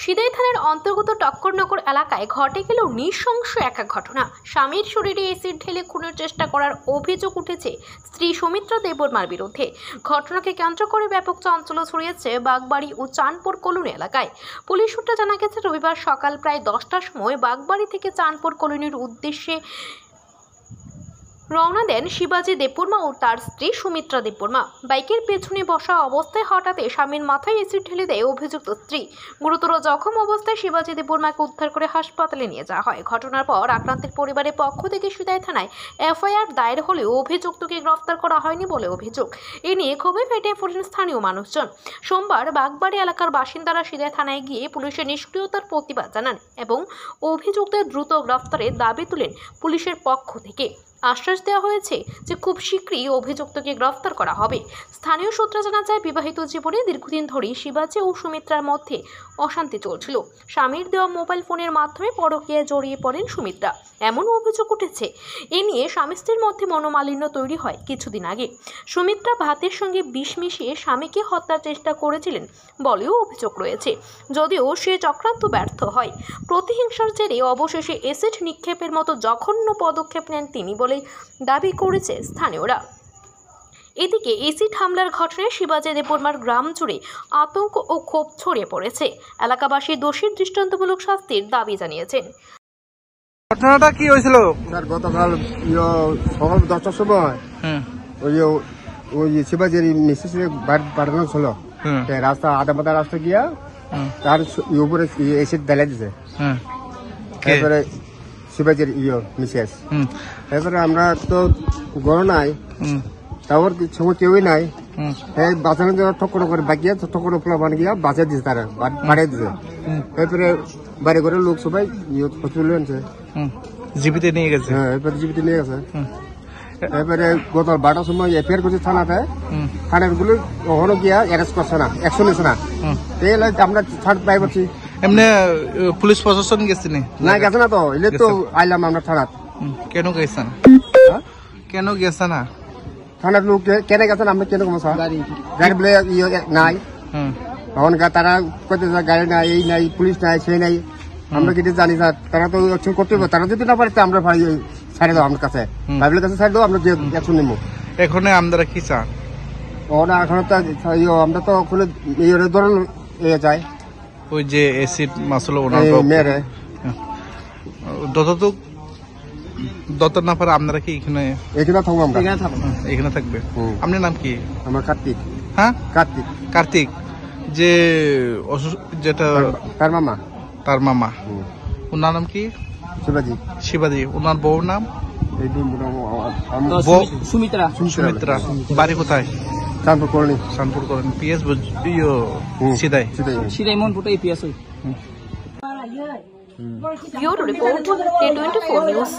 সিদাই থানার অন্তর্গত টক্করনগর এলাকায় ঘটে গেল নৃশংস এক ঘটনা। স্বামীর শরীরে এসিড ঢেলে খুনের চেষ্টা করার অভিযোগ উঠেছে স্ত্রী সুমিত্রা দেববর্মার বিরুদ্ধে। ঘটনাকে কেন্দ্র করে ব্যাপক চাঞ্চল্য ছড়িয়েছে বাগবাড়ি ও চাঁদপুর কলোনি এলাকায়। পুলিশ সূত্রে জানা গেছে, রবিবার সকাল প্রায় 10টার সময় বাগবাড়ি থেকে চাঁদপুর কলোনির উদ্দেশ্যে রওনা দেন শিবাজি দেববর্মা ও তার স্ত্রী সুমিত্রা দেববর্মা। বাইকের পেছনে বসা অবস্থায় হঠাৎ স্বামীর মাথায় এসিড ঢেলে দেয় অভিযুক্ত স্ত্রী। গুরুতর জখম অবস্থায় শিবাজি দেববর্মাকে উদ্ধার করে হাসপাতালে নিয়ে যাওয়া হয়। ঘটনার পর আক্রান্তের পরিবারের পক্ষ থেকে সিদাই থানায় এফআইআর দায়ের হলেও অভিযুক্তকে গ্রেফতার করা হয়নি বলে অভিযোগ। এ নিয়ে ক্ষোভে ফেটে পড়েন স্থানীয় মানুষজন। সোমবার বাগবাড়ি এলাকার বাসিন্দারা সিদাই থানায় গিয়ে পুলিশের নিষ্ক্রিয়তার প্রতিবাদ জানান এবং অভিযুক্তের দ্রুত গ্রেফতারের দাবি তুলেন। পুলিশের পক্ষ থেকে আশ্বাস দেওয়া হয়েছে যে খুব শীঘ্রই অভিযুক্তকে গ্রেফতার করা হবে। স্থানীয় সূত্রে জানা যায়, বিবাহিত জীবনে দীর্ঘদিন ধরেই শিবাজি ও সুমিত্রার মধ্যে অশান্তি চলছিল। স্বামীর দেওয়া মোবাইল ফোনের মাধ্যমে পরকীয়ায় জড়িয়ে পড়েন সুমিত্রা, এমন অভিযোগ উঠেছে। এ নিয়ে স্বামী স্ত্রীর মধ্যে মনোমালিন্য তৈরি হয় কিছুদিন আগে। সুমিত্রা ভাতের সঙ্গে বিষ মিশিয়ে স্বামীকে হত্যার চেষ্টা করেছিলেন বলেও অভিযোগ রয়েছে, যদিও সে চক্রান্ত ব্যর্থ হয়। প্রতিহিংসার জেরে অবশেষে এসিড নিক্ষেপের মতো জঘন্য পদক্ষেপ নেন তিনি বলে দাবি করেছে স্থানীয়রা। এদিকে এসিড হামলার ঘটনায় শিবাজি দেববর্মার গ্রাম জুড়ে আতঙ্ক ও ক্ষোভ ছড়িয়ে পড়েছে। এলাকাবাসী দোষীর দৃষ্টান্তমূলক শাস্তির দাবি জানিয়েছেন। ঘটনাটা কি হয়েছিল? স্যার, গতকাল সকাল 10টার সময় ওই শিবাজির মিসেসের পাঠানো ছিল। রাস্তা আধা রাস্তা গিয়া তার উপরে এসিড ঢেলে দিছে। তারপরে শিবাজির মিসেস, তারপরে আমরা তো গড় নাই, তারপর সময় কেউই নাই। বাঁচানোর জন্য ঠক্কর করে বাকিয়া ঠক্কর ফোলা বানিয়ে গিয়া বাঁচিয়ে দিছে, তারা বাড়িয়ে দিছে। তারপরে বাড়ি করে লোক সবাই হসপিটালে আনছে, জীবিতে নিয়ে গেছে। হ্যাঁ, এরপরে জীবিত নিয়ে গেছে। এরপরে গত 12টার সময় এফআইআর করছে থানাতে। থানার গুলো কখনো গিয়া অ্যারেস্ট করছে না, অ্যাকশন নিচ্ছে না। আমরা ছাড় পাই পাচ্ছি। এমনি পুলিশ প্রশাসন গেছে না? গেছে না তো, এলে তো আইলাম আমরা থানাত। কেন গেছে না? কেন গেছে না থানার লোক কেন গেছে না? আমরা কেন কমা গাড়ি বলে নাই, তখন তারা করতে গাড়ি নাই, এই নাই, পুলিশ নাই, সেই নাই। আমরা কিন্তু জানি স্যার, তারা তো অ্যাকশন করতে হবে। তারা যদি না পারে আমরা ছাড়ে দাও আমার কাছে, ভাইবেলের কাছে ছাড়ে দাও, আমরা অ্যাকশন নেবো। এখন আমরা কি চান? এখন তো আমরা তো ধরুন চাই ওই যে এসিড মাসলো মেরে দত না পারে আপনারা কি এখানে থাকবো? আমরা এখানে থাকবে। আপনার নাম কি? আমার কার্তিক। হ্যাঁ, কার্তিক। কার্তিক যে যেটা তার মামা ওনার নাম কি? শিবাজি। শিবাজি। ওনার বউর নাম সুমিত্রা। সুমিত্রা। বাড়ি কোথায়? Chandpur colony. Chandpur colony. PS সিদাই সিদাই মন ফুটাই PS. Bureau Report, Day 24 News.